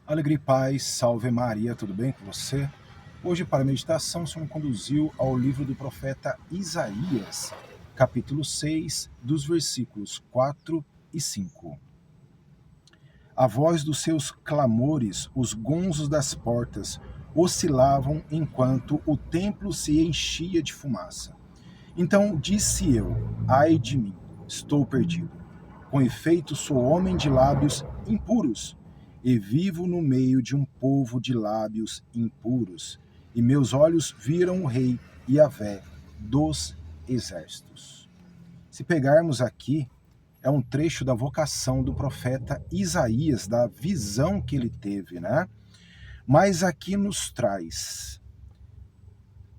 Alegria e paz, salve Maria, tudo bem com você? Hoje, para a meditação, o Senhor me conduziu ao livro do profeta Isaías, capítulo 6, dos versículos 4 e 5. A voz dos seus clamores, os gonzos das portas, oscilavam enquanto o templo se enchia de fumaça. Então disse eu: ai de mim, estou perdido. Com efeito, sou homem de lábios impuros, e vivo no meio de um povo de lábios impuros. E meus olhos viram o Rei Yahvé dos exércitos. Se pegarmos aqui, é um trecho da vocação do profeta Isaías, da visão que ele teve, né? Mas aqui nos traz: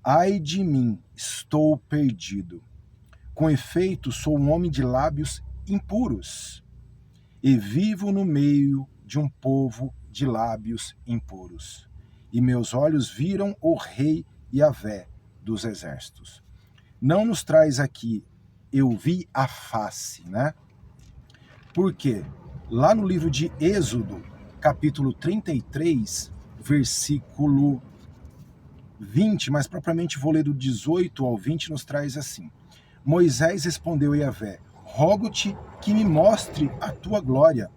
ai de mim, estou perdido. Com efeito, sou um homem de lábios impuros e vivo no meio de um povo de lábios impuros. E meus olhos viram o Rei Yahvé dos exércitos. Não nos traz aqui, eu vi a face, né? Por quê? Lá no livro de Êxodo, capítulo 33, versículo 20, mas propriamente vou ler do 18 ao 20, nos traz assim: Moisés respondeu a Yahvé: rogo-te que me mostre a tua glória.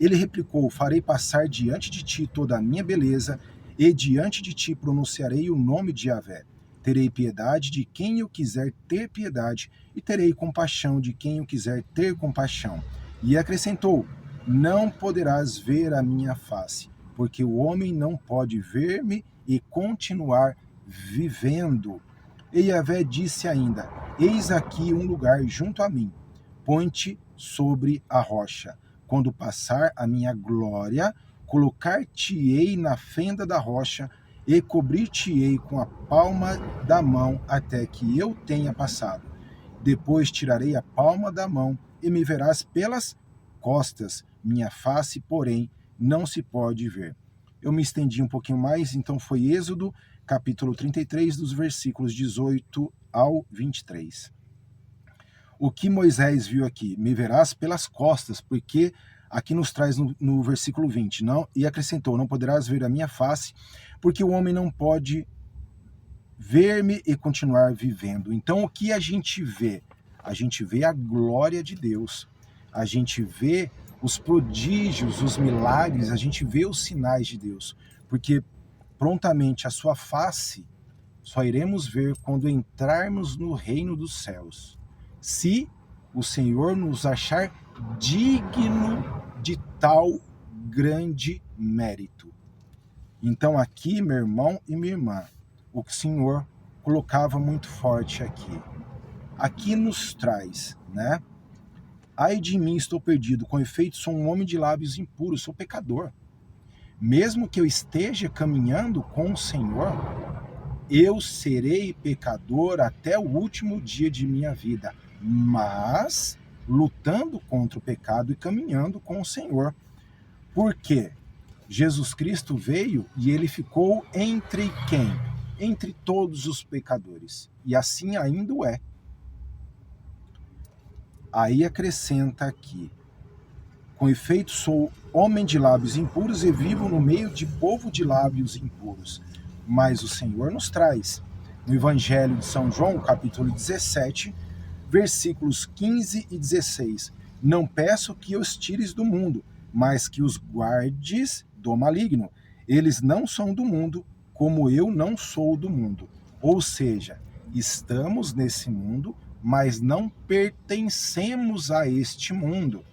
Ele replicou: farei passar diante de ti toda a minha beleza, e diante de ti pronunciarei o nome de Yahvé. Terei piedade de quem eu quiser ter piedade, e terei compaixão de quem eu quiser ter compaixão. E acrescentou: não poderás ver a minha face, porque o homem não pode ver-me e continuar vivendo. E Yahvé disse ainda: eis aqui um lugar junto a mim, põe-te sobre a rocha. Quando passar a minha glória, colocar-te-ei na fenda da rocha e cobrir-te-ei com a palma da mão até que eu tenha passado. Depois tirarei a palma da mão e me verás pelas costas, minha face, porém, não se pode ver. Eu me estendi um pouquinho mais, então foi Êxodo, capítulo 33, dos versículos 18 ao 23. O que Moisés viu aqui? Me verás pelas costas, porque aqui nos traz no versículo 20, não, e acrescentou: não poderás ver a minha face, porque o homem não pode ver-me e continuar vivendo. Então o que a gente vê? A gente vê a glória de Deus, a gente vê os prodígios, os milagres, a gente vê os sinais de Deus, porque prontamente a sua face só iremos ver quando entrarmos no reino dos céus, se o Senhor nos achar digno de tal grande mérito. Então aqui, meu irmão e minha irmã, o que o Senhor colocava muito forte aqui nos traz, né? Ai de mim, estou perdido, com efeito sou um homem de lábios impuros, sou pecador. Mesmo que eu esteja caminhando com o Senhor, eu serei pecador até o último dia de minha vida, mas lutando contra o pecado e caminhando com o Senhor. Por quê? Jesus Cristo veio e ele ficou entre quem? Entre todos os pecadores. E assim ainda o é. Aí acrescenta aqui: com efeito, sou homem de lábios impuros e vivo no meio de povo de lábios impuros. Mas o Senhor nos traz, no Evangelho de São João, capítulo 17, versículos 15 e 16: não peço que os tires do mundo, mas que os guardes do maligno. Eles não são do mundo, como eu não sou do mundo. Ou seja, estamos nesse mundo, mas não pertencemos a este mundo.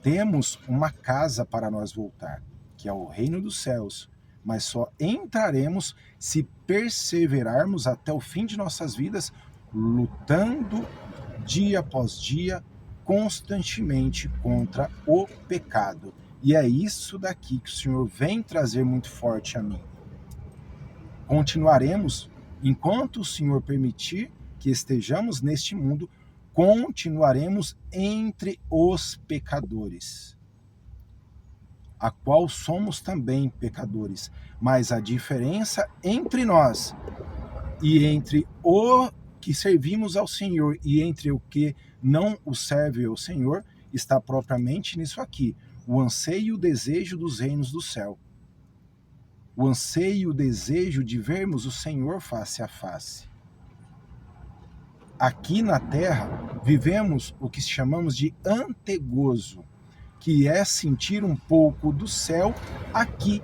Temos uma casa para nós voltar, que é o reino dos céus, mas só entraremos se perseverarmos até o fim de nossas vidas, lutando dia após dia, constantemente contra o pecado. E é isso daqui que o Senhor vem trazer muito forte a mim. Continuaremos, enquanto o Senhor permitir que estejamos neste mundo, continuaremos entre os pecadores, a qual somos também pecadores. Mas a diferença entre nós e entre o que servimos ao Senhor e entre o que não o serve ao Senhor está propriamente nisso aqui: o anseio e o desejo dos reinos do céu. o anseio e o desejo de vermos o Senhor face a face. Aqui na Terra, vivemos o que chamamos de antegozo, que é sentir um pouco do céu aqui.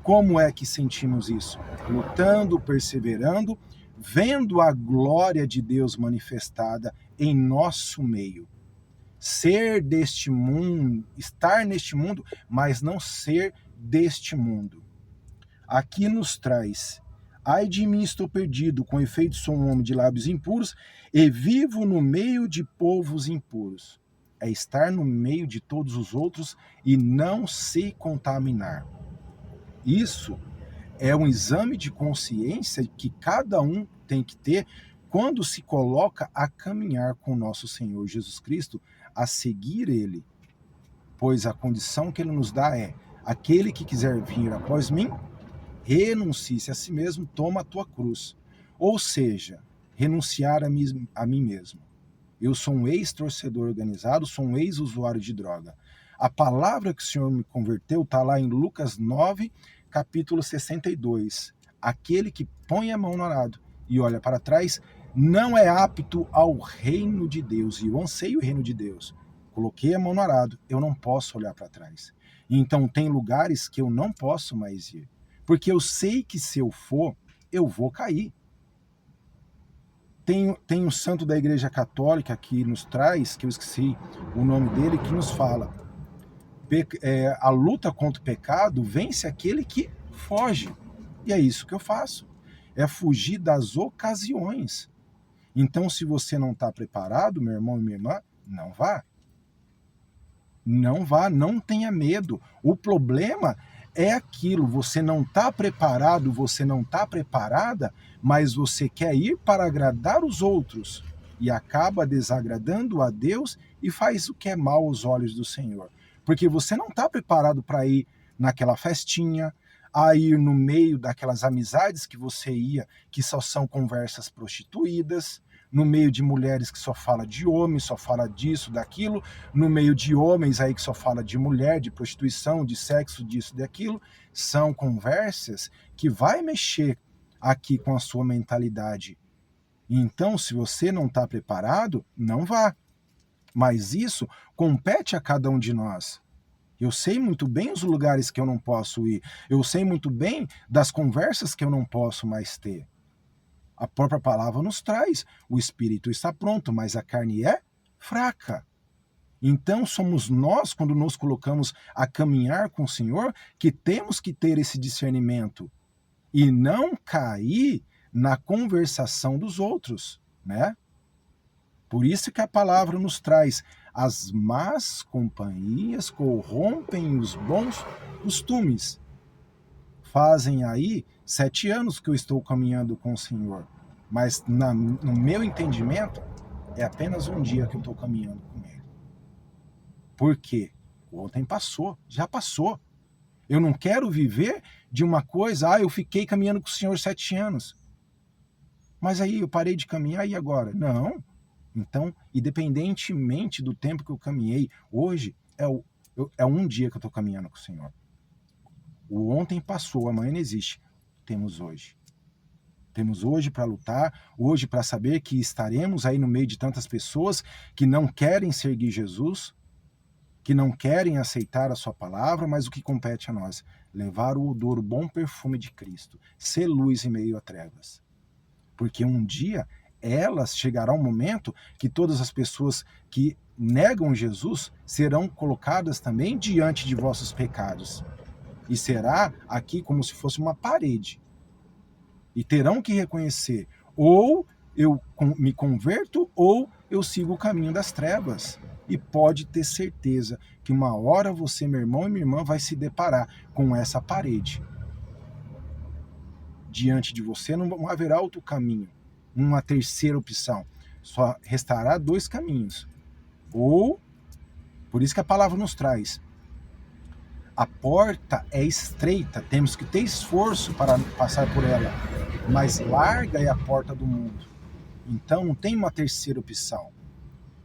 Como é que sentimos isso? Lutando, perseverando, vendo a glória de Deus manifestada em nosso meio. Ser deste mundo, estar neste mundo, mas não ser deste mundo. Aqui nos traz: ai de mim, estou perdido, com efeito sou um homem de lábios impuros e vivo no meio de povos impuros. É estar no meio de todos os outros e não se contaminar. Isso é um exame de consciência que cada um tem que ter quando se coloca a caminhar com o nosso Senhor Jesus Cristo, a seguir Ele. Pois a condição que Ele nos dá é: aquele que quiser vir após mim, renuncie-se a si mesmo, toma a tua cruz. Ou seja, renunciar a mim mesmo. Eu sou um ex-torcedor organizado, sou um ex-usuário de droga. A palavra que o Senhor me converteu está lá em Lucas 9, capítulo 62. Aquele que põe a mão no arado e olha para trás não é apto ao reino de Deus. E eu anseio o reino de Deus. Coloquei a mão no arado, eu não posso olhar para trás. Então tem lugares que eu não posso mais ir. Porque eu sei que se eu for, eu vou cair. Tem um santo da Igreja Católica que nos traz, que eu esqueci o nome dele, que nos fala: a luta contra o pecado vence aquele que foge. E é isso que eu faço. É fugir das ocasiões. Então, se você não está preparado, meu irmão e minha irmã, não vá. Não vá, não tenha medo. O problema é aquilo: você não está preparado, você não está preparada, mas você quer ir para agradar os outros e acaba desagradando a Deus e faz o que é mal aos olhos do Senhor. Porque você não está preparado para ir naquela festinha, a ir no meio daquelas amizades que você ia, que só são conversas prostituídas, no meio de mulheres que só fala de homem, só fala disso, daquilo, no meio de homens aí que só fala de mulher, de prostituição, de sexo, disso, daquilo. São conversas que vai mexer aqui com a sua mentalidade. Então, se você não está preparado, não vá. Mas isso compete a cada um de nós. Eu sei muito bem os lugares que eu não posso ir. Eu sei muito bem das conversas que eu não posso mais ter. A própria palavra nos traz: o espírito está pronto, mas a carne é fraca. Então somos nós, quando nos colocamos a caminhar com o Senhor, que temos que ter esse discernimento e não cair na conversação dos outros, né? Por isso que a palavra nos traz: as más companhias corrompem os bons costumes. Fazem aí 7 anos que eu estou caminhando com o Senhor, mas no meu entendimento é apenas um dia que eu estou caminhando com Ele. Por quê? Ontem passou, já passou. Eu não quero viver de uma coisa: eu fiquei caminhando com o Senhor 7 anos. Mas aí eu parei de caminhar e agora? Não. Então, independentemente do tempo que eu caminhei, hoje é um dia que eu estou caminhando com o Senhor. O ontem passou, amanhã não existe. Temos hoje. Temos hoje para lutar, hoje para saber que estaremos aí no meio de tantas pessoas que não querem seguir Jesus, que não querem aceitar a sua palavra, mas o que compete a nós? Levar o odor, o bom perfume de Cristo, ser luz em meio a trevas. Porque um dia chegará um momento que todas as pessoas que negam Jesus serão colocadas também diante de vossos pecados. E será aqui como se fosse uma parede. E terão que reconhecer: ou eu me converto ou eu sigo o caminho das trevas. E pode ter certeza que uma hora você, meu irmão e minha irmã, vai se deparar com essa parede. Diante de você não haverá outro caminho, uma terceira opção. Só restará 2 caminhos. Ou, por isso que a palavra nos traz: a porta é estreita, temos que ter esforço para passar por ela, mas larga é a porta do mundo. Então não tem uma terceira opção.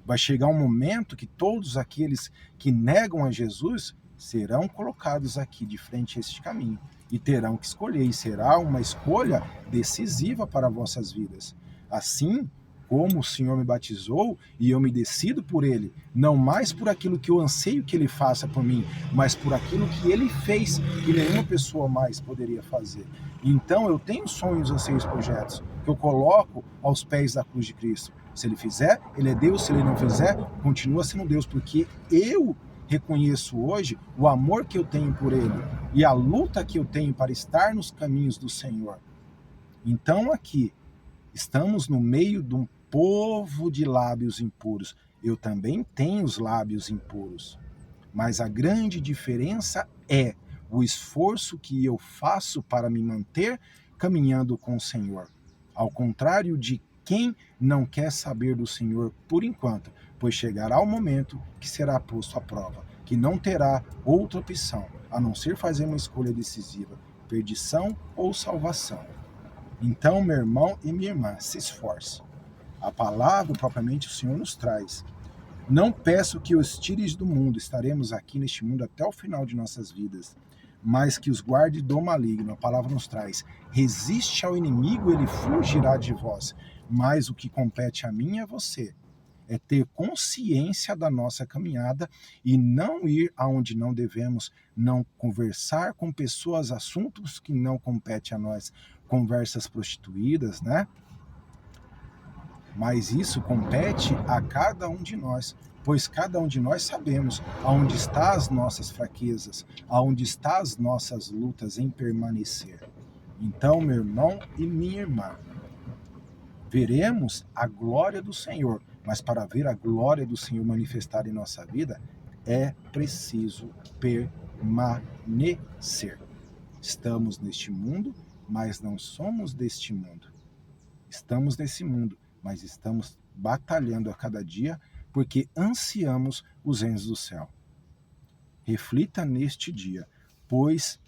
Vai chegar um momento que todos aqueles que negam a Jesus serão colocados aqui de frente a este caminho e terão que escolher, e será uma escolha decisiva para vossas vidas. Assim como o Senhor me batizou e eu me decido por Ele, não mais por aquilo que eu anseio que Ele faça por mim, mas por aquilo que Ele fez, que nenhuma pessoa mais poderia fazer. Então eu tenho sonhos, anseios, projetos, que eu coloco aos pés da cruz de Cristo. Se Ele fizer, Ele é Deus; se Ele não fizer, continua sendo Deus, porque eu reconheço hoje o amor que eu tenho por Ele e a luta que eu tenho para estar nos caminhos do Senhor. Então aqui, estamos no meio de um povo de lábios impuros. Eu também tenho os lábios impuros. Mas a grande diferença é o esforço que eu faço para me manter caminhando com o Senhor. Ao contrário de quem não quer saber do Senhor por enquanto, pois chegará o momento que será posto à prova, que não terá outra opção a não ser fazer uma escolha decisiva: perdição ou salvação. Então, meu irmão e minha irmã, se esforce. A palavra propriamente o Senhor nos traz. Não peço que os tires do mundo, estaremos aqui neste mundo até o final de nossas vidas, mas que os guarde do maligno. A palavra nos traz: resiste ao inimigo, ele fugirá de vós. Mas o que compete a mim e a você é ter consciência da nossa caminhada e não ir aonde não devemos, não conversar com pessoas, assuntos que não competem a nós, conversas prostituídas, né? Mas isso compete a cada um de nós, pois cada um de nós sabemos aonde estão as nossas fraquezas, aonde estão as nossas lutas em permanecer. Então, meu irmão e minha irmã, veremos a glória do Senhor, mas para ver a glória do Senhor manifestar em nossa vida, é preciso permanecer. Estamos neste mundo, mas não somos deste mundo. Estamos nesse mundo, mas estamos batalhando a cada dia porque ansiamos os reinos do céu. Reflita neste dia, pois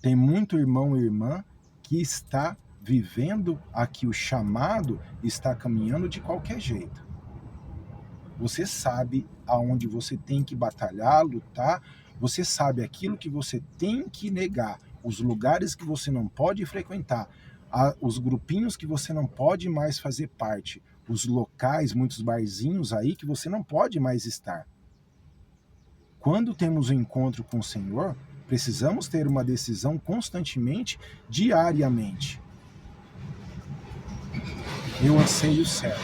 tem muito irmão e irmã que está vivendo aqui o chamado, está caminhando de qualquer jeito. Você sabe aonde você tem que batalhar, lutar, você sabe aquilo que você tem que negar, os lugares que você não pode frequentar, os grupinhos que você não pode mais fazer parte, os locais, muitos barzinhos aí que você não pode mais estar. Quando temos um encontro com o Senhor, precisamos ter uma decisão constantemente, diariamente. Eu anseio o céu.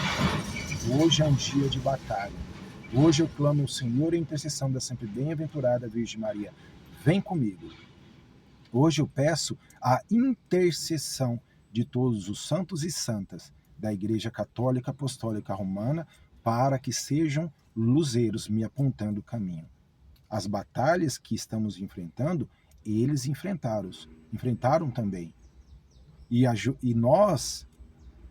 Hoje é um dia de batalha. Hoje eu clamo ao Senhor em intercessão da sempre bem-aventurada Virgem Maria. Vem comigo. Hoje eu peço a intercessão de todos os santos e santas da Igreja Católica Apostólica Romana para que sejam luzeiros me apontando o caminho. As batalhas que estamos enfrentando, eles enfrentaram também. E nós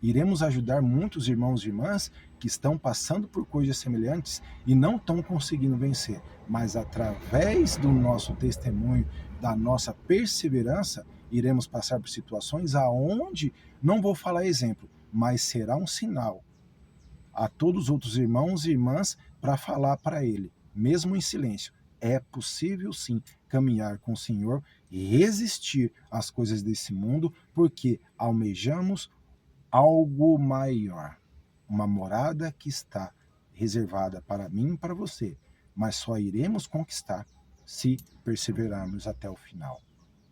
iremos ajudar muitos irmãos e irmãs que estão passando por coisas semelhantes e não estão conseguindo vencer. Mas através do nosso testemunho, da nossa perseverança, iremos passar por situações aonde, não vou falar exemplo, mas será um sinal a todos os outros irmãos e irmãs para falar para ele, mesmo em silêncio: é possível sim caminhar com o Senhor e resistir às coisas desse mundo, porque almejamos algo maior, uma morada que está reservada para mim e para você, mas só iremos conquistar se perseverarmos até o final.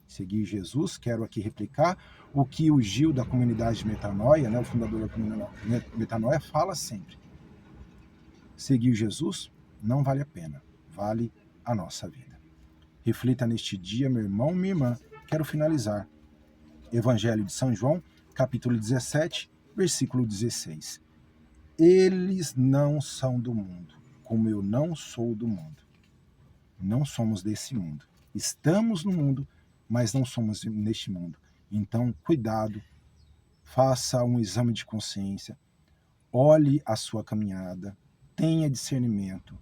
Seguir Jesus, quero aqui replicar o que o Gil da comunidade Metanoia, né, o fundador da comunidade Metanoia, fala sempre: seguir Jesus não vale a pena, vale a nossa vida. Reflita neste dia, meu irmão, minha irmã. Quero finalizar. Evangelho de São João, capítulo 17, versículo 16. Eles não são do mundo, como eu não sou do mundo. Não somos desse mundo. Estamos no mundo, mas não somos neste mundo. Então, cuidado, faça um exame de consciência, olhe a sua caminhada, tenha discernimento.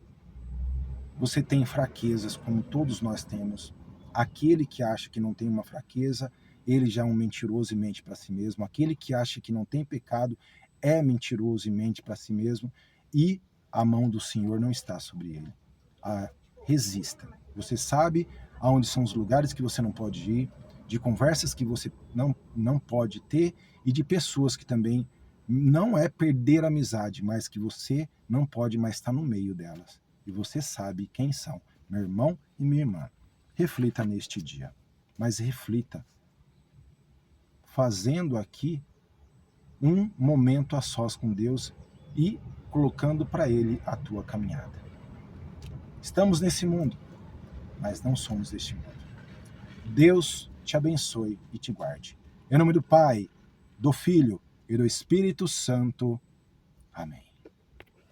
Você tem fraquezas, como todos nós temos. Aquele que acha que não tem uma fraqueza, ele já é um mentiroso e mente para si mesmo. Aquele que acha que não tem pecado é mentiroso e mente para si mesmo, e a mão do Senhor não está sobre ele. Resista. Você sabe aonde são os lugares que você não pode ir, de conversas que você não pode ter e de pessoas que também não é perder a amizade, mas que você não pode mais estar no meio delas. E você sabe quem são, meu irmão e minha irmã. Reflita neste dia, mas reflita fazendo aqui um momento a sós com Deus e colocando para Ele a tua caminhada. Estamos nesse mundo, mas não somos deste mundo. Deus te abençoe e te guarde. Em nome do Pai, do Filho e do Espírito Santo. Amém.